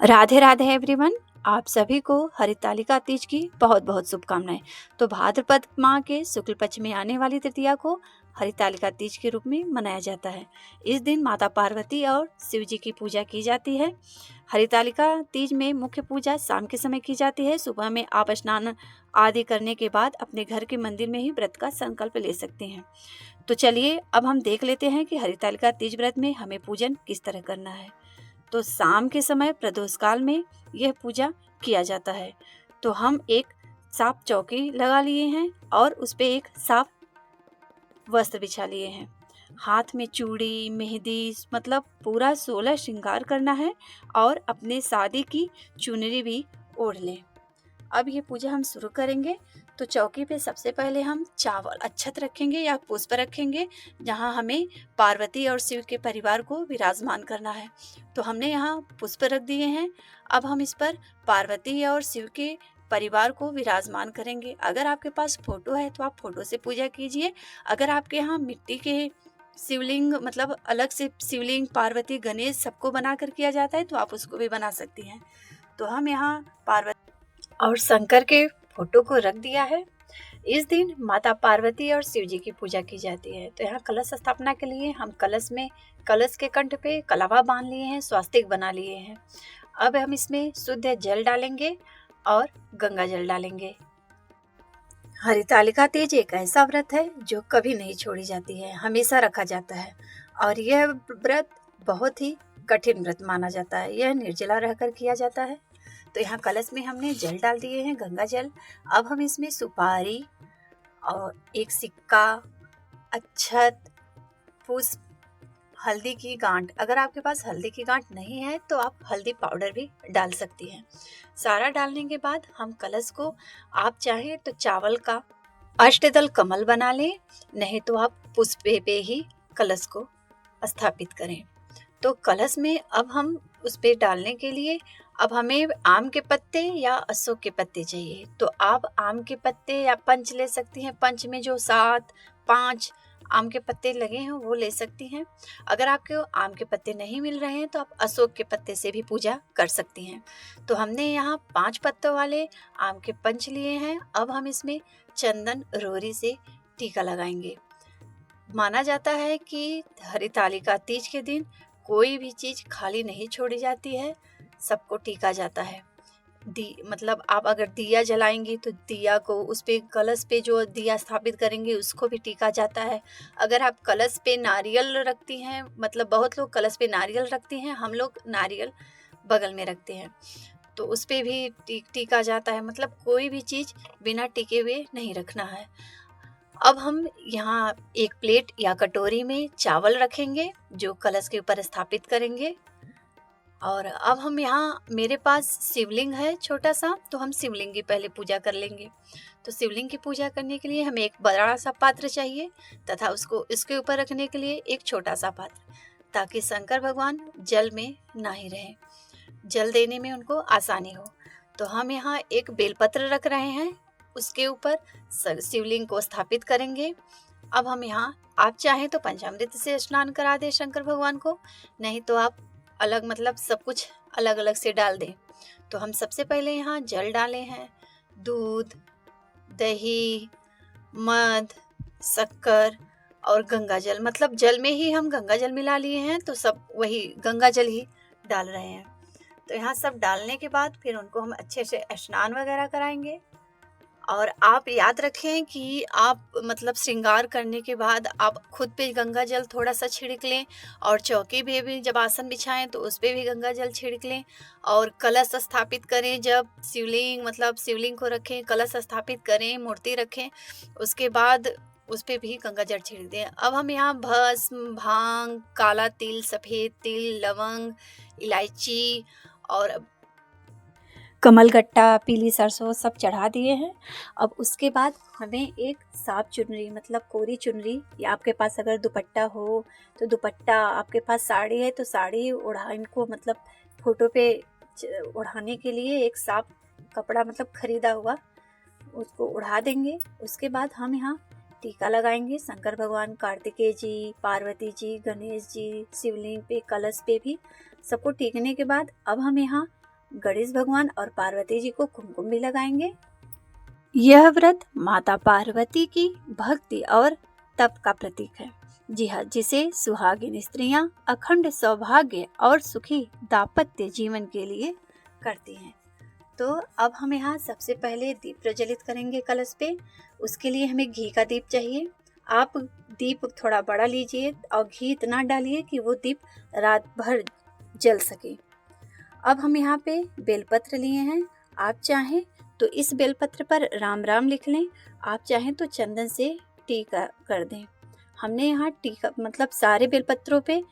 Radhe Radhe everyone. आप सभी को हरितालिका तीज की बहुत बहुत शुभकामनाएं। तो भाद्रपद माह के शुक्ल पक्ष में आने वाली तृतीया को हरितालिका तीज के रूप में मनाया जाता है। इस दिन माता पार्वती और शिव जी की पूजा की जाती है। हरितालिका तीज में मुख्य पूजा शाम के समय की जाती है। सुबह में आप स्नान आदि करने के बाद अपने घर के मंदिर में ही व्रत का संकल्प ले सकते हैं। तो चलिए अब हम देख लेते हैं कि हरितालिका तीज व्रत में हमें पूजन किस तरह करना है। तो शाम के समय प्रदोष काल में यह पूजा किया जाता है। तो हम एक साफ चौकी लगा लिए हैं और उस पे एक साफ वस्त्र बिछा लिए हैं। हाथ में चूड़ी मेहंदी मतलब पूरा 16 श्रृंगार करना है और अपने शादी की चुनरी भी ओढ़ लें। अब ये पूजा हम शुरू करेंगे। तो चौकी पे सबसे पहले हम चावल अक्षत रखेंगे या पुष्प रखेंगे, जहाँ हमें पार्वती और शिव के परिवार को विराजमान करना है। तो हमने यहाँ पुष्प रख दिए हैं। अब हम इस पर पार्वती और शिव के परिवार को विराजमान करेंगे। अगर आपके पास फोटो है तो आप फोटो से पूजा कीजिए। अगर आपके यहाँ मिट्टी के शिवलिंग मतलब अलग से शिवलिंग पार्वती गणेश सबको बनाकर किया जाता है तो आप उसको भी बना सकती हैं। तो हम यहाँ पार्वती और शंकर के फोटो को रख दिया है। इस दिन माता पार्वती और शिव जी की पूजा की जाती है। तो यहाँ कलश स्थापना के लिए हम कलश के कंठ पे कलावा बांध लिए हैं, स्वास्तिक बना लिए हैं। अब हम इसमें शुद्ध जल डालेंगे और गंगा जल डालेंगे। हरितालिका तीज एक ऐसा व्रत है जो कभी नहीं छोड़ी जाती है, हमेशा रखा जाता है और यह व्रत बहुत ही कठिन व्रत माना जाता है। यह निर्जला रहकर किया जाता है। तो यहाँ कलश में हमने जल डाल दिए हैं, गंगा जल। अब हम इसमें सुपारी और एक सिक्का, अक्षत, पुष्प, हल्दी की गांठ, अगर आपके पास हल्दी की गांठ नहीं है तो आप हल्दी पाउडर भी डाल सकती हैं। सारा डालने के बाद हम कलश को आप चाहें तो चावल का अष्टदल कमल बना लें, नहीं तो आप पुष्प पे ही कलश को स्थापित करें। तो कलश में अब हम उस पे डालने के लिए अब हमें आम के पत्ते या अशोक के पत्ते चाहिए। तो आप आम के पत्ते या पंच ले सकती हैं। पंच में जो 5 आम के पत्ते लगे हैं वो ले सकती हैं। अगर आपको आम के पत्ते नहीं मिल रहे हैं तो आप अशोक के पत्ते से भी पूजा कर सकती हैं। तो हमने यहाँ 5 पत्तों वाले आम के पंच लिए हैं। अब हम इसमें चंदन रोरी से टीका लगाएंगे। माना जाता है कि हरितालिका तीज के दिन कोई भी चीज़ खाली नहीं छोड़ी जाती है, सबको टीका जाता है। मतलब आप अगर दिया जलाएंगी तो दिया को उस पे कलश पे जो दिया स्थापित करेंगे उसको भी टीका जाता है। अगर आप कलश पे नारियल रखती हैं, मतलब बहुत लोग कलश पे नारियल रखते हैं, हम लोग नारियल बगल में रखते हैं तो उस पे भी टीका जाता है। मतलब कोई भी चीज़ बिना टीके हुए नहीं रखना है। अब हम यहाँ एक प्लेट या कटोरी में चावल रखेंगे जो कलश के ऊपर स्थापित करेंगे। और अब हम यहाँ मेरे पास शिवलिंग है छोटा सा, तो हम शिवलिंग की पहले पूजा कर लेंगे। तो शिवलिंग की पूजा करने के लिए हमें एक बड़ा सा पात्र चाहिए तथा उसको इसके ऊपर रखने के लिए एक छोटा सा पात्र, ताकि शंकर भगवान जल में ना ही रहें, जल देने में उनको आसानी हो। तो हम यहाँ एक बेलपत्र रख रहे हैं, उसके ऊपर शिवलिंग को स्थापित करेंगे। अब हम यहाँ आप चाहें तो पंचामृत से स्नान करा दें शंकर भगवान को, नहीं तो आप अलग मतलब सब कुछ अलग अलग से डाल दें। तो हम सबसे पहले यहाँ जल डाले हैं, दूध, दही, मध, शक्कर और गंगा जल, मतलब जल में ही हम गंगा जल मिला लिए हैं तो सब वही गंगा जल ही डाल रहे हैं। तो यहाँ सब डालने के बाद फिर उनको हम अच्छे से स्नान वगैरह कराएंगे। और आप याद रखें कि आप मतलब श्रृंगार करने के बाद आप खुद पे गंगा जल थोड़ा सा छिड़क लें और चौकी पे भी जब आसन बिछाएं तो उस पे भी गंगा जल छिड़क लें। और कलश स्थापित करें, जब शिवलिंग को रखें, कलश स्थापित करें, मूर्ति रखें, उसके बाद उस पे भी गंगा जल छिड़क दें। अब हम यहाँ भस्म, भांग, काला तिल, सफ़ेद तिल, लवंग, इलायची और कमलगट्टा, पीली सरसों सब चढ़ा दिए हैं। अब उसके बाद हमें एक साफ चुनरी मतलब कोरी चुनरी, या आपके पास अगर दुपट्टा हो तो दुपट्टा, आपके पास साड़ी है तो साड़ी ओढ़ा, इनको मतलब फोटो पे ओढ़ाने के लिए एक साफ कपड़ा मतलब खरीदा हुआ उसको ओढ़ा देंगे। उसके बाद हम यहाँ टीका लगाएंगे शंकर भगवान, कार्तिकेय जी, पार्वती जी, गणेश जी, शिवलिंग पे, कलश पे भी सबको टीकने के बाद अब हम यहाँ गणेश भगवान और पार्वती जी को कुमकुम भी लगाएंगे। यह व्रत माता पार्वती की भक्ति और तप का प्रतीक है। जी हाँ, जिसे सुहागिन स्त्रियां अखंड सौभाग्य और सुखी दाम्पत्य जीवन के लिए करती हैं। तो अब हम यहाँ सबसे पहले दीप प्रज्वलित करेंगे कलश पे। उसके लिए हमें घी का दीप चाहिए। आप दीप थोड़ा बड़ा लीजिए और घी इतना डालिए कि वो दीप रात भर जल सके। अब हम यहाँ पे बेलपत्र लिए हैं। आप चाहें तो इस बेलपत्र पर राम राम लिख लें, आप चाहें तो चंदन से टीका कर दें। हमने यहाँ टीका मतलब सारे बेलपत्रों पे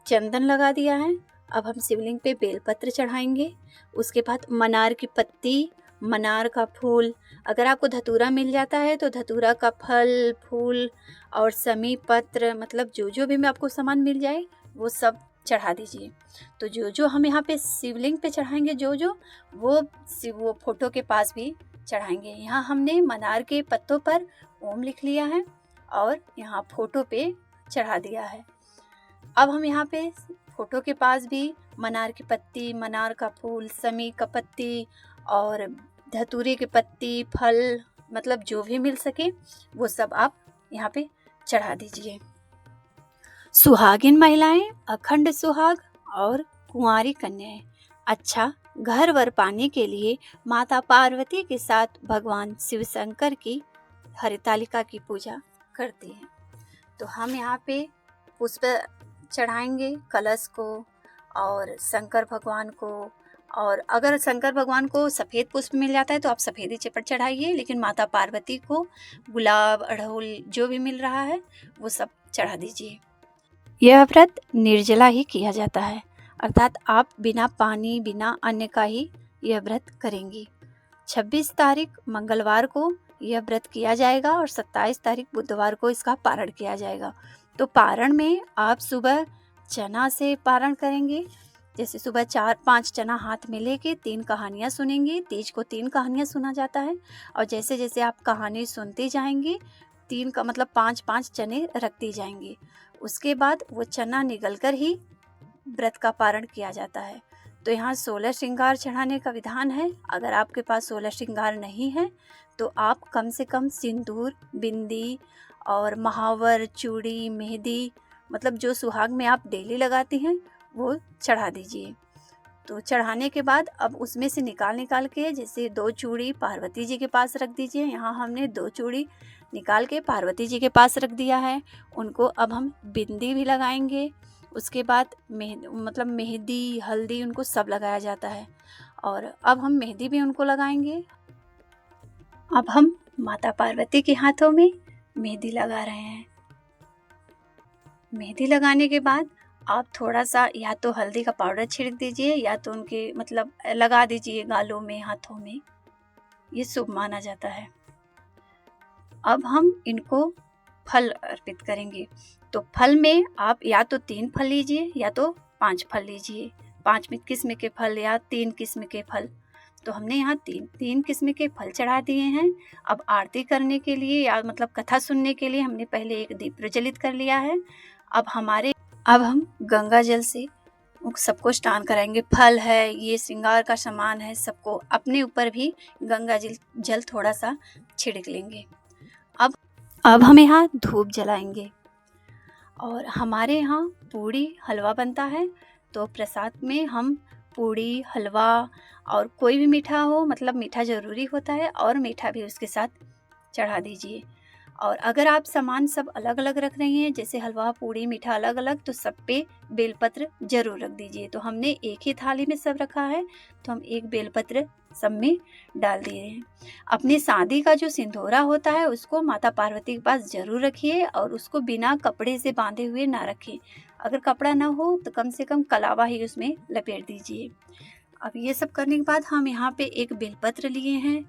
चंदन लगा दिया है। अब हम शिवलिंग पे बेलपत्र चढ़ाएंगे। उसके बाद मनार की पत्ती, मनार का फूल, अगर आपको धतूरा मिल जाता है तो धतूरा का फल, फूल और समी पत्र, मतलब जो जो भी आपको सामान मिल जाए वो सब चढ़ा दीजिए। तो जो जो हम यहाँ पे शिवलिंग पे चढ़ाएंगे, जो वो फोटो के पास भी चढ़ाएंगे। यहाँ हमने मनार के पत्तों पर ओम लिख लिया है और यहाँ फोटो पे चढ़ा दिया है। अब हम यहाँ पे फोटो के पास भी मनार की पत्ती, मनार का फूल, समी का पत्ती और धतूरे की पत्ती, फल, मतलब जो भी मिल सके वो सब आप यहाँ पे चढ़ा दीजिए। सुहागिन महिलाएं, अखंड सुहाग और कुंवारी कन्याएं अच्छा घर वर पाने के लिए माता पार्वती के साथ भगवान शिव शंकर की हरितालिका की पूजा करती हैं। तो हम यहाँ पे पुष्प चढ़ाएंगे कलश को और शंकर भगवान को। और अगर शंकर भगवान को सफ़ेद पुष्प मिल जाता है तो आप सफ़ेद ही चपट चढ़ाइए, लेकिन माता पार्वती को गुलाब, अड़हुल जो भी मिल रहा है वो सब चढ़ा दीजिए। यह व्रत निर्जला ही किया जाता है, अर्थात आप बिना पानी बिना अन्न का ही यह व्रत करेंगी। 26 तारीख मंगलवार को यह व्रत किया जाएगा और 27 तारीख बुधवार को इसका पारण किया जाएगा। तो पारण में आप सुबह चना से पारण करेंगे। जैसे सुबह 4-5 चना हाथ में लेके 3 कहानियाँ सुनेंगे। तीज को 3 कहानियाँ सुना जाता है और जैसे जैसे आप कहानी सुनते जाएंगे 3 का मतलब 5-5 चने रखते जाएंगे। उसके बाद वो चना निगल कर ही व्रत का पारण किया जाता है। तो यहाँ 16 श्रृंगार चढ़ाने का विधान है। अगर आपके पास 16 श्रृंगार नहीं है तो आप कम से कम सिंदूर, बिंदी और महावर, चूड़ी, मेहंदी, मतलब जो सुहाग में आप डेली लगाती हैं वो चढ़ा दीजिए। तो चढ़ाने के बाद अब उसमें से निकाल के जैसे 2 चूड़ी पार्वती जी के पास रख दीजिए। यहाँ हमने 2 चूड़ी निकाल के पार्वती जी के पास रख दिया है। उनको अब हम बिंदी भी लगाएंगे। उसके बाद मेहंदी, हल्दी उनको सब लगाया जाता है और अब हम मेहंदी भी उनको लगाएंगे। अब हम माता पार्वती के हाथों में मेहंदी लगा रहे हैं। मेहंदी लगाने के बाद आप थोड़ा सा या तो हल्दी का पाउडर छिड़क दीजिए या तो उनके मतलब लगा दीजिए गालों में, हाथों में, ये शुभ माना जाता है। अब हम इनको फल अर्पित करेंगे। तो फल में आप या तो 3 फल लीजिए या तो 5 फल लीजिए। 5 किस्म के फल या 3 किस्म के फल। तो हमने यहाँ 3 किस्म के फल चढ़ा दिए हैं। अब आरती करने के लिए या मतलब कथा सुनने के लिए हमने पहले एक दीप प्रज्वलित कर लिया है। अब हम गंगा जल से सबको स्नान कराएंगे। फल है, ये श्रृंगार का सामान है, सबको अपने ऊपर भी गंगा जल थोड़ा सा छिड़क लेंगे। अब हम यहाँ धूप जलाएंगे और हमारे यहाँ पूड़ी हलवा बनता है। तो प्रसाद में हम पूड़ी, हलवा और कोई भी मीठा हो, मतलब मीठा ज़रूरी होता है और मीठा भी उसके साथ चढ़ा दीजिए। और अगर आप सामान सब अलग अलग रख रही हैं, जैसे हलवा, पूड़ी, मीठा अलग अलग, तो सब पे बेलपत्र जरूर रख दीजिए। तो हमने एक ही थाली में सब रखा है तो हम एक बेलपत्र सब में डाल दिए हैं। अपने शादी का जो सिंदूरा होता है उसको माता पार्वती के पास जरूर रखिए और उसको बिना कपड़े से बांधे हुए ना रखें। अगर कपड़ा ना हो तो कम से कम कलावा ही उसमें लपेट दीजिए। अब ये सब करने के बाद हम यहाँ पे एक बेलपत्र लिए हैं,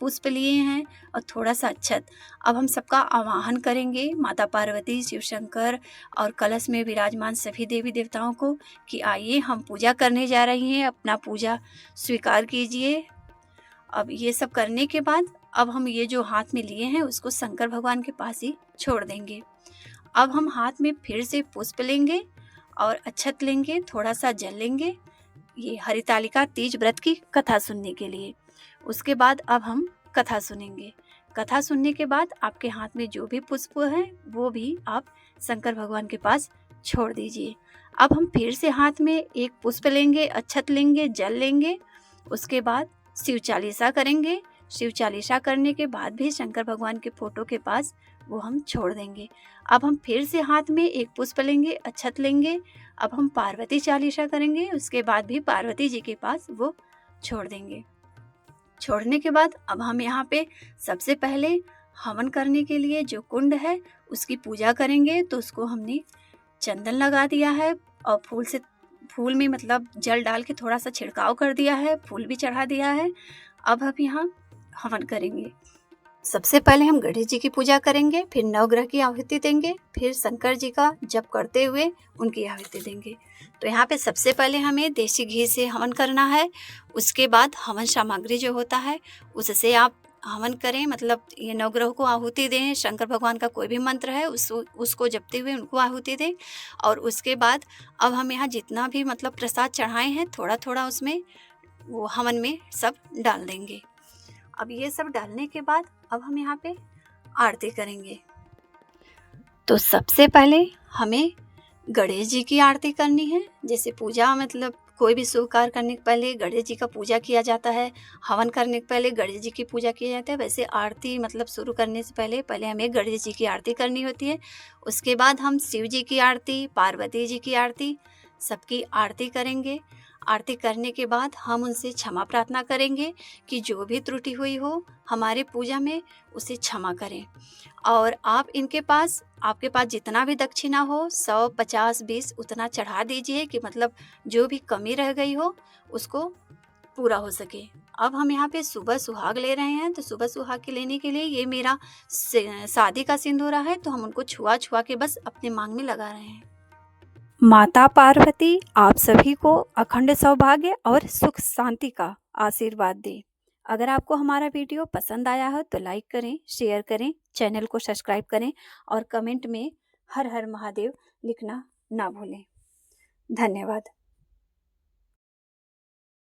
पुष्प लिए हैं और थोड़ा सा अक्षत। अब हम सबका आवाहन करेंगे, माता पार्वती, शिव शंकर और कलश में विराजमान सभी देवी देवताओं को, कि आइए हम पूजा करने जा रही हैं, अपना पूजा स्वीकार कीजिए। अब ये सब करने के बाद अब हम ये जो हाथ में लिए हैं उसको शंकर भगवान के पास ही छोड़ देंगे। अब हम हाथ में फिर से पुष्प लेंगे और अक्षत लेंगे, थोड़ा सा जल लेंगे, ये हरितालिका तीज व्रत की कथा सुनने के लिए। उसके बाद अब हम कथा सुनेंगे। कथा सुनने के बाद आपके हाथ में जो भी पुष्प है वो भी आप शंकर भगवान के पास छोड़ दीजिए। अब हम फिर से हाथ में एक पुष्प लेंगे, अक्षत लेंगे, जल लेंगे। उसके बाद शिव चालीसा करेंगे। शिव चालीसा करने के बाद भी शंकर भगवान के फोटो के पास वो हम छोड़ देंगे। अब हम फिर से हाथ में एक पुष्प लेंगे, अक्षत लेंगे। अब हम पार्वती चालीसा करेंगे। उसके बाद भी पार्वती जी के पास वो छोड़ देंगे। छोड़ने के बाद अब हम यहाँ पे सबसे पहले हवन करने के लिए जो कुंड है उसकी पूजा करेंगे। तो उसको हमने चंदन लगा दिया है और फूल में मतलब जल डाल के थोड़ा सा छिड़काव कर दिया है, फूल भी चढ़ा दिया है। अब हम यहाँ हवन करेंगे। सबसे पहले हम गणेश जी की पूजा करेंगे, फिर नवग्रह की आहुति देंगे, फिर शंकर जी का जप करते हुए उनकी आहुति देंगे। तो यहाँ पे सबसे पहले हमें देसी घी से हवन करना है। उसके बाद हवन सामग्री जो होता है उससे आप हवन करें, मतलब ये नवग्रह को आहुति दें। शंकर भगवान का कोई भी मंत्र है उसको जपते हुए उनको आहुति दें। और उसके बाद अब हम यहाँ जितना भी मतलब प्रसाद चढ़ाए हैं थोड़ा थोड़ा उसमें वो हवन में सब डाल देंगे। अब ये सब डालने के बाद अब हम यहाँ पे आरती करेंगे। तो सबसे पहले हमें गणेश जी की आरती करनी है। जैसे पूजा मतलब कोई भी शुभ कार्य करने के पहले गणेश जी का पूजा किया जाता है, हवन करने के पहले गणेश जी की पूजा की जाती है, वैसे आरती मतलब शुरू करने से पहले हमें गणेश जी की आरती करनी होती है। उसके बाद हम शिव जी की आरती, पार्वती जी की आरती, सबकी आरती करेंगे। आरती करने के बाद हम उनसे क्षमा प्रार्थना करेंगे कि जो भी त्रुटि हुई हो हमारे पूजा में उसे क्षमा करें। और आप आपके पास जितना भी दक्षिणा हो 100, 50, 20 उतना चढ़ा दीजिए कि मतलब जो भी कमी रह गई हो उसको पूरा हो सके। अब हम यहाँ पे सुबह सुहाग ले रहे हैं। तो सुबह सुहाग के लेने के लिए ये मेरा शादी का सिंदूरा है, तो हम उनको छुआ छुआ के बस अपने मांग में लगा रहे हैं। माता पार्वती आप सभी को अखंड सौभाग्य और सुख शांति का आशीर्वाद दे। अगर आपको हमारा वीडियो पसंद आया हो तो लाइक करें, शेयर करें, चैनल को सब्सक्राइब करें और कमेंट में हर हर महादेव लिखना ना भूलें। धन्यवाद।